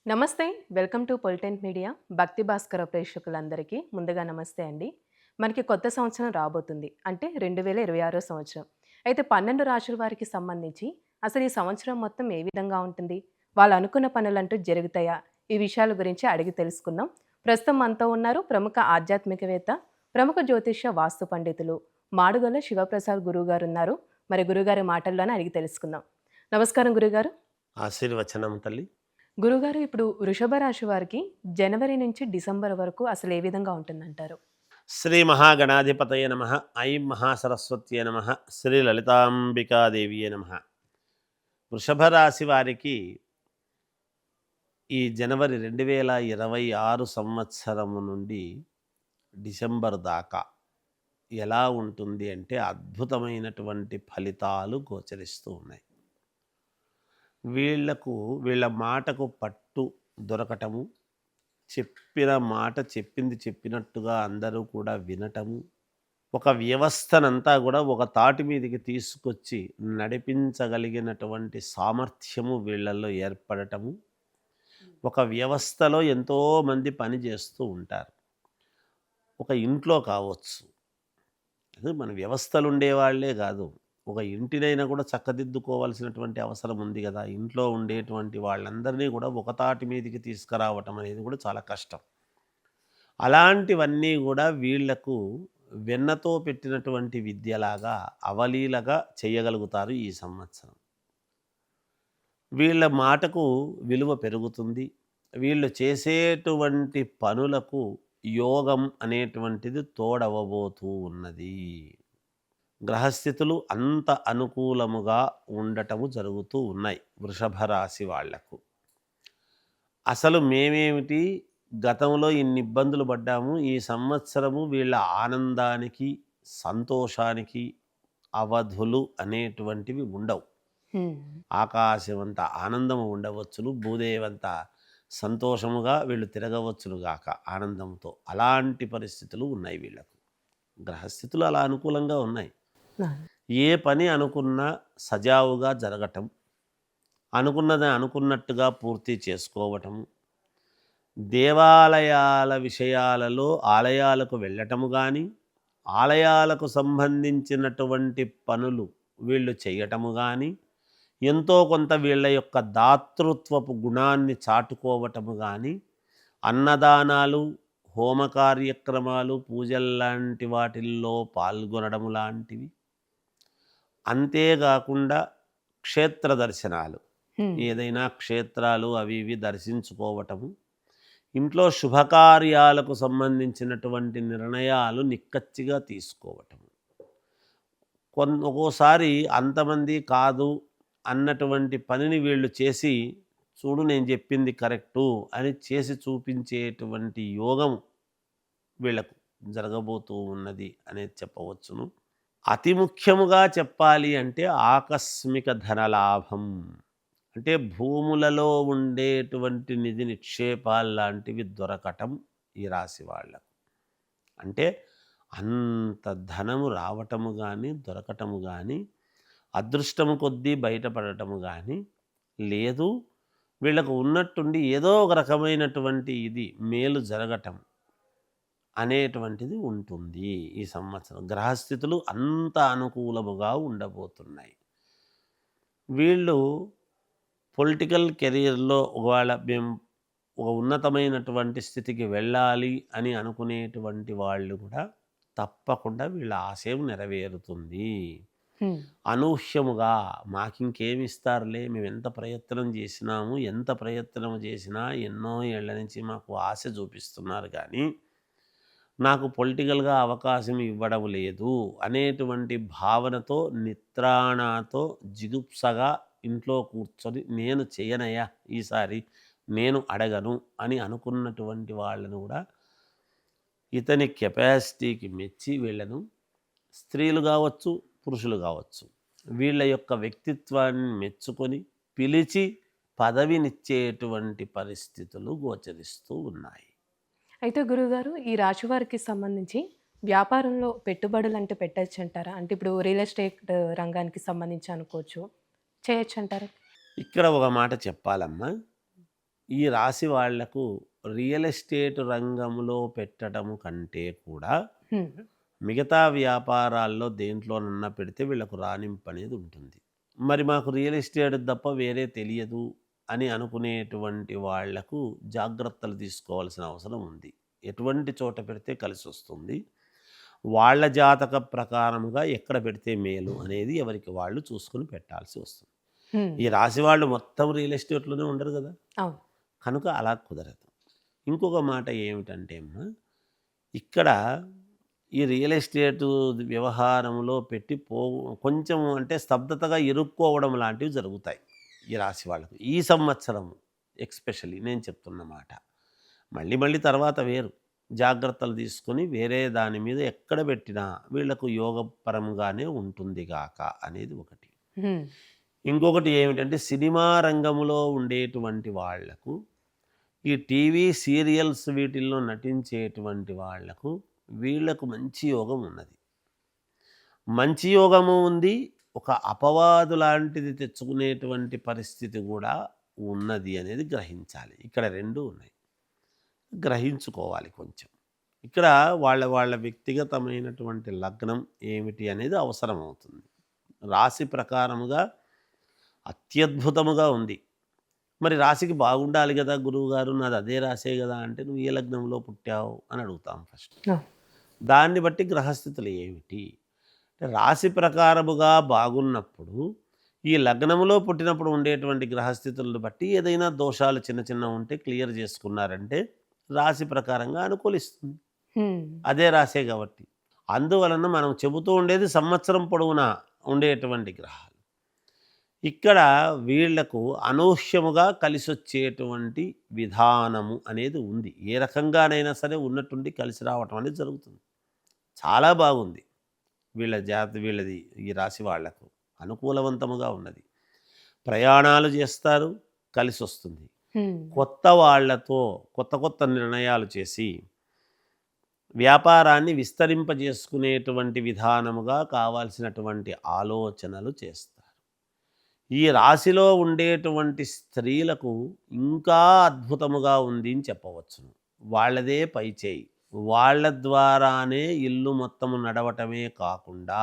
నమస్తే. Welcome to Politent media. భక్తి భాస్కర ప్రేక్షకులందరికీ ముందుగా నమస్తే అండి. మనకి కొత్త సంవత్సరం రాబోతుంది. అంటే 2026 సంవత్సరం. అయితే 12 రాశుల వారికి సంబంధించి అసలు ఈ సంవత్సరం మొత్తం ఏ విధంగా ఉంటుంది? వాళ్ళు అనుకున్న పనులంటూ జరుగుతాయా? ఈ విషయాల గురించి అడిగి తెలుసుకుందాం. ప్రస్తుతం మనతో ఉన్నారు ప్రముఖ ఆధ్యాత్మికవేత్త, ప్రముఖ జ్యోతిష్య వాస్తు పండితులు మాడుగుల శివప్రసాద్ గురువుగారు ఉన్నారు. మరి గురుగారి మాటల్లోనే అడిగి తెలుసుకుందాం. నమస్కారం గురుగారు. ఆశీర్వచనం తల్లి. గురుగారు ఇప్పుడు వృషభ రాశి వారికి జనవరి నుంచి డిసెంబర్ వరకు అసలు ఏ విధంగా ఉంటుందంటారు? శ్రీ మహాగణాధిపతయ నమ. ఐం మహాసరస్వత్యే నమ. శ్రీ లలితాంబికాదేవియే నమ. వృషభ రాశి వారికి ఈ జనవరి 2026 సంవత్సరము నుండి డిసెంబర్ దాకా ఎలా ఉంటుంది అంటే అద్భుతమైనటువంటి ఫలితాలు గోచరిస్తూ ఉన్నాయి. వీళ్ళ మాటకు పట్టు దొరకటము, చెప్పిన మాట చెప్పింది చెప్పినట్టుగా అందరూ కూడా వినటము, ఒక వ్యవస్థనంతా కూడా ఒక తాటి మీదకి తీసుకొచ్చి నడిపించగలిగినటువంటి సామర్థ్యము వీళ్ళల్లో ఏర్పడటము. ఒక వ్యవస్థలో ఎంతోమంది పని చేస్తూ ఉంటారు. ఒక ఇంట్లో కావచ్చు, అది మన వ్యవస్థలు ఉండేవాళ్లే కాదు, ఒక ఇంటినైనా కూడా చక్కదిద్దుకోవాల్సినటువంటి అవసరం ఉంది కదా. ఇంట్లో ఉండేటువంటి వాళ్ళందరినీ కూడా ఒక తాటి మీదకి తీసుకురావటం అనేది కూడా చాలా కష్టం. అలాంటివన్నీ కూడా వీళ్లకు వెన్నతో పెట్టినటువంటి విద్యలాగా అవలీలగా చేయగలుగుతారు ఈ సంవత్సరం. వీళ్ళ మాటకు విలువ పెరుగుతుంది. వీళ్ళు చేసేటువంటి పనులకు యోగం అనేటువంటిది తోడవబోతూ ఉన్నది. గ్రహస్థితులు అంత అనుకూలముగా ఉండటము జరుగుతూ ఉన్నాయి వృషభ రాశి వాళ్లకు. అసలు మేమేమిటి, గతంలో ఇన్ని ఇబ్బందులు పడ్డాము, ఈ సంవత్సరము వీళ్ళ ఆనందానికి సంతోషానికి అవధులు అనేటువంటివి ఉండవు. ఆకాశమంత ఆనందము ఉండవచ్చును, భూదేవంత సంతోషముగా వీళ్ళు తిరగవచ్చును గాక ఆనందంతో. అలాంటి పరిస్థితులు ఉన్నాయి వీళ్ళకు. గ్రహస్థితులు అలా అనుకూలంగా ఉన్నాయి. ఏ పని అనుకున్నా సజావుగా జరగటం, అనుకున్నది అనుకున్నట్టుగా పూర్తి చేసుకోవటం, దేవాలయాల విషయాలలో ఆలయాలకు వెళ్ళటము కానీ, ఆలయాలకు సంబంధించినటువంటి పనులు వీళ్ళు చేయటము కానీ, ఎంతో కొంత వీళ్ళ యొక్క దాతృత్వపు గుణాన్ని చాటుకోవటము కానీ, అన్నదానాలు, హోమ కార్యక్రమాలు, పూజల్లాంటి వాటిల్లో పాల్గొనడం లాంటివి, అంతేకాకుండా క్షేత్ర దర్శనాలు, ఏదైనా క్షేత్రాలు అవి ఇవి దర్శించుకోవటము, ఇంట్లో శుభకార్యాలకు సంబంధించినటువంటి నిర్ణయాలు నిక్కచ్చిగా తీసుకోవటము. ఒక్కోసారి అంతమంది కాదు అన్నటువంటి పనిని వీళ్ళు చేసి, చూడు నేను చెప్పింది కరెక్టు అని చేసి చూపించేటువంటి యోగం వీళ్ళకు జరగబోతూ ఉన్నది అనేది చెప్పవచ్చును. అతి ముఖ్యముగా చెప్పాలి అంటే ఆకస్మిక ధనలాభం. అంటే భూములలో ఉండేటువంటి నిధి నిక్షేపాలు లాంటివి దొరకటం ఈ రాశి వాళ్ళకు. అంటే అంత ధనము రావటము కానీ, దొరకటము కానీ, అదృష్టము కొద్దీ బయటపడటము కానీ లేదు. వీళ్ళకు ఉన్నట్టుండి ఏదో ఒక రకమైనటువంటి ఇది మేలు జరగటం అనేటువంటిది ఉంటుంది ఈ సంవత్సరం. గ్రహస్థితులు అంత అనుకూలముగా ఉండబోతున్నాయి. వీళ్ళు పొలిటికల్ కెరీర్లో ఒకవేళ మేము ఒక ఉన్నతమైనటువంటి స్థితికి వెళ్ళాలి అని అనుకునేటువంటి వాళ్ళు కూడా తప్పకుండా వీళ్ళ ఆశయం నెరవేరుతుంది. అనూహ్యముగా మాకింకేమి ఇస్తారులే, మేము ఎంత ప్రయత్నం చేసినాము, ఎంత ప్రయత్నం చేసినా ఎన్నో ఏళ్ల నుంచి మాకు ఆశ చూపిస్తున్నారు కానీ నాకు పొలిటికల్గా అవకాశం ఇవ్వడం లేదు అనేటువంటి భావనతో, నిత్రాణతో, జిగుప్సగా ఇంట్లో కూర్చొని నేను చేయనయ్యా ఈసారి, నేను అడగను అని అనుకున్నటువంటి వాళ్ళను కూడా ఇతని కెపాసిటీకి మెచ్చి వీళ్ళను, స్త్రీలు కావచ్చు పురుషులు కావచ్చు, వీళ్ళ యొక్క వ్యక్తిత్వాన్ని మెచ్చుకొని పిలిచి పదవినిచ్చేటువంటి పరిస్థితులు గోచరిస్తూ ఉన్నాయి. అయితే గురువుగారు, ఈ రాశి వారికి సంబంధించి వ్యాపారంలో పెట్టుబడులు అంటే పెట్టచ్చు అంటారా? అంటే ఇప్పుడు రియల్ ఎస్టేట్ రంగానికి సంబంధించి అనుకోవచ్చు, చేయొచ్చు అంటారా? ఇక్కడ ఒక మాట చెప్పాలమ్మా. ఈ రాశి వాళ్లకు రియల్ ఎస్టేట్ రంగంలో పెట్టడము కంటే కూడా హ్మ్. మిగతా వ్యాపారాల్లో దేంట్లోనన్నా పెడితే వీళ్ళకు రాణింపు అనేది ఉంటుంది. మరి మాకు రియల్ ఎస్టేట్ తప్ప వేరే తెలియదు అని అనుకునేటువంటి వాళ్లకు జాగ్రత్తలు తీసుకోవాల్సిన అవసరం ఉంది. ఎటువంటి చోట పెడితే కలిసి వస్తుంది, వాళ్ళ జాతక ప్రకారముగా ఎక్కడ పెడితే మేలు అనేది ఎవరికి వాళ్ళు చూసుకొని పెట్టాల్సి వస్తుంది. హ్మ్. ఈ రాశి వాళ్ళు మొత్తం రియల్ ఎస్టేట్లోనే ఉండరు కదా, అవును. కనుక అలా కుదరదు. ఇంకొక మాట ఏమిటంటే అమ్మా, ఇక్కడ ఈ రియల్ ఎస్టేట్ వ్యవహారంలో పెట్టి కొంచెం అంటే స్తబ్దతగా ఇరుక్కోవడం లాంటివి జరుగుతాయి ఈ రాశి వాళ్ళకు ఈ సంవత్సరం. ఎక్స్పెషల్లీ నేను చెప్తున్న మాట, మళ్ళీ మళ్ళీ తర్వాత వేరు, జాగ్రత్తలు తీసుకొని వేరే దాని మీద ఎక్కడ పెట్టినా వీళ్లకు యోగపరంగానే ఉంటుంది గాక అనేది ఒకటి. హ్మ్. ఇంకొకటి ఏమిటంటే సినిమా రంగంలో ఉండేటువంటి వాళ్లకు, ఈ టీవీ సీరియల్స్ వీటిల్లో నటించేటువంటి వాళ్లకు వీళ్లకు మంచి యోగం ఉన్నది. మంచి యోగము ఉంది, ఒక అపవాదు లాంటిది తెచ్చుకునేటువంటి పరిస్థితి కూడా ఉన్నది అనేది గ్రహించాలి. ఇక్కడ రెండు ఉన్నాయి, గ్రహించుకోవాలి కొంచెం. ఇక్కడ వాళ్ళ వాళ్ళ వ్యక్తిగతమైనటువంటి లగ్నం ఏమిటి అనేది అవసరం అవుతుంది. రాశి ప్రకారముగా అత్యద్భుతముగా ఉంది. మరి రాశికి బాగుండాలి కదా గురువుగారు, నాది అదే రాసే కదా అంటే, నువ్వు ఏ లగ్నంలో పుట్టావు అని అడుగుతాం ఫస్ట్. దాన్ని బట్టి గ్రహస్థితులు ఏమిటి, రాశి ప్రకారముగా బాగున్నప్పుడు ఈ లగ్నంలో పుట్టినప్పుడు ఉండేటువంటి గ్రహస్థితులను బట్టి ఏదైనా దోషాలు చిన్న చిన్న ఉంటే క్లియర్ చేసుకున్నారంటే రాశి ప్రకారంగా అనుకూలిస్తుంది. అదే రాసే కాబట్టి అందువలన మనం చెబుతూ ఉండేది సంవత్సరం పొడవునా ఉండేటువంటి గ్రహాలు. ఇక్కడ వీళ్లకు అనూహ్యముగా కలిసొచ్చేటువంటి విధానము అనేది ఉంది. ఏ రకంగానైనా సరే ఉన్నట్టుండి కలిసి రావటం అనేది జరుగుతుంది. చాలా బాగుంది వీళ్ళది ఈ రాశి వాళ్లకు అనుకూలవంతముగా ఉన్నది. ప్రయాణాలు చేస్తారు, కలిసి వస్తుంది. కొత్త వాళ్లతో కొత్త కొత్త నిర్ణయాలు చేసి వ్యాపారాన్ని విస్తరింపజేసుకునేటువంటి విధానముగా కావాల్సినటువంటి ఆలోచనలు చేస్తారు. ఈ రాశిలో ఉండేటువంటి స్త్రీలకు ఇంకా అద్భుతముగా ఉంది అని చెప్పవచ్చును. వాళ్ళదే పైచేయి, వాళ్ళ ద్వారానే ఇల్లు మొత్తము నడవటమే కాకుండా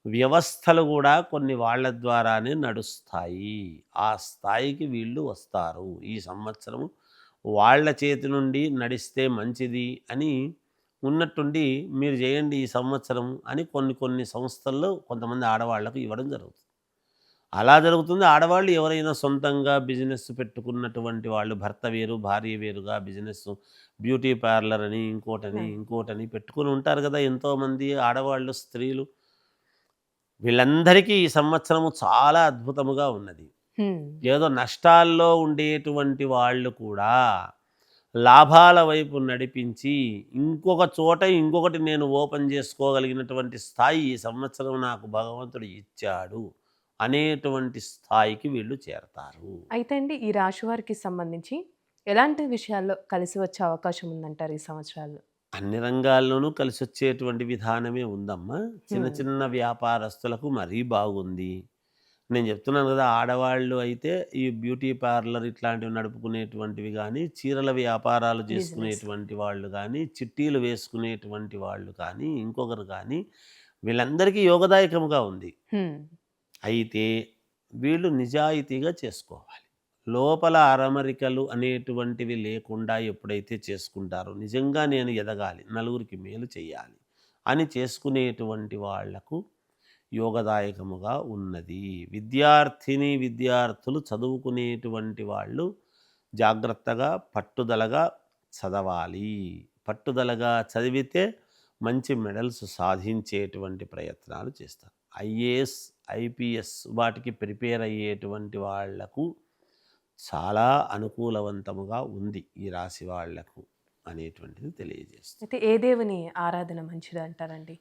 వ్యవస్థలు కూడా కొన్ని వాళ్ళ ద్వారానే నడుస్తాయి. ఆ స్థాయికి వీళ్ళు వస్తారు. ఈ సంవత్సరము వాళ్ళ చేతి నుండి నడిస్తే మంచిది అని ఉన్నట్టుండి మీరు చేయండి ఈ సంవత్సరం అని కొన్ని కొన్ని సంస్థల్లో కొంతమంది ఆడవాళ్లకు ఇవ్వడం జరుగుతుంది. అలా జరుగుతుంది. ఆడవాళ్ళు ఎవరైనా సొంతంగా బిజినెస్ పెట్టుకున్నటువంటి వాళ్ళు, భర్త వేరు భార్య వేరుగా బిజినెస్, బ్యూటీ పార్లర్ అని ఇంకోటని పెట్టుకుని ఉంటారు కదా ఎంతోమంది ఆడవాళ్ళు, స్త్రీలు. వీళ్ళందరికీ ఈ సంవత్సరము చాలా అద్భుతముగా ఉన్నది. ఏదో నష్టాల్లో ఉండేటువంటి వాళ్ళు కూడా లాభాల వైపు నడిపించి ఇంకొక చోట ఇంకొకటి నేను ఓపెన్ చేసుకోగలిగినటువంటి స్థాయి ఈ సంవత్సరం నాకు భగవంతుడు ఇచ్చాడు అనేటువంటి స్థాయికి వీళ్ళు చేరతారు. అయితే అండి, ఈ రాశి వారికి సంబంధించి ఎలాంటి విషయాల్లో కలిసి వచ్చే అవకాశం ఉందంటారు ఈ సంవత్సరాల్లో? అన్ని రంగాల్లోనూ కలిసి వచ్చేటువంటి విధానమే ఉందమ్మా. చిన్న చిన్న వ్యాపారస్తులకు మరీ బాగుంది. నేను చెప్తున్నాను కదా, ఆడవాళ్ళు అయితే ఈ బ్యూటీ పార్లర్ ఇట్లాంటివి నడుపుకునేటువంటివి కానీ, చీరల వ్యాపారాలు చేసుకునేటువంటి వాళ్ళు కానీ, చిట్టీలు వేసుకునేటువంటి వాళ్ళు కానీ, ఇంకొకరు కానీ, వీళ్ళందరికీ యోగదాయకముగా ఉంది. అయితే వీళ్ళు నిజాయితీగా చేసుకోవాలి. లోపల అరమరికలు అనేటువంటివి లేకుండా ఎప్పుడైతే చేసుకుంటారో, నిజంగా నేను ఎదగాలి, నలుగురికి మేలు చేయాలి అని చేసుకునేటువంటి వాళ్లకు యోగదాయకముగా ఉన్నది. విద్యార్థులు చదువుకునేటువంటి వాళ్ళు జాగ్రత్తగా పట్టుదలగా చదవాలి. పట్టుదలగా చదివితే మంచి మెడల్స్ సాధించేటువంటి ప్రయత్నాలు చేస్తారు. ఐఏఎస్, ఐపీఎస్ వాటికి ప్రిపేర్ అయ్యేటువంటి వాళ్లకు చాలా అనుకూలవంతముగా ఉంది ఈ రాశి వాళ్లకు అనేటువంటిది తెలియజేస్తుంది. అయితే ఏ దేవుని ఆరాధన మంచిది అంటారండి?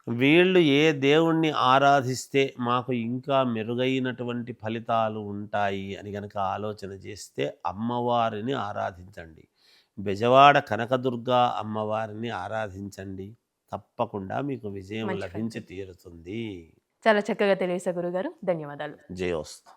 వీళ్ళు ఏ దేవుణ్ణి ఆరాధిస్తే మాకు ఇంకా మెరుగైనటువంటి ఫలితాలు ఉంటాయి అని గనక ఆలోచన చేస్తే అమ్మవారిని ఆరాధించండి. బెజవాడ కనకదుర్గా అమ్మవారిని ఆరాధించండి. తప్పకుండా మీకు విజయం లభించి తీరుతుంది. చాలా చక్కగా తెలియజేశారు గురుగారు. ధన్యవాదాలు. జయోస్తు.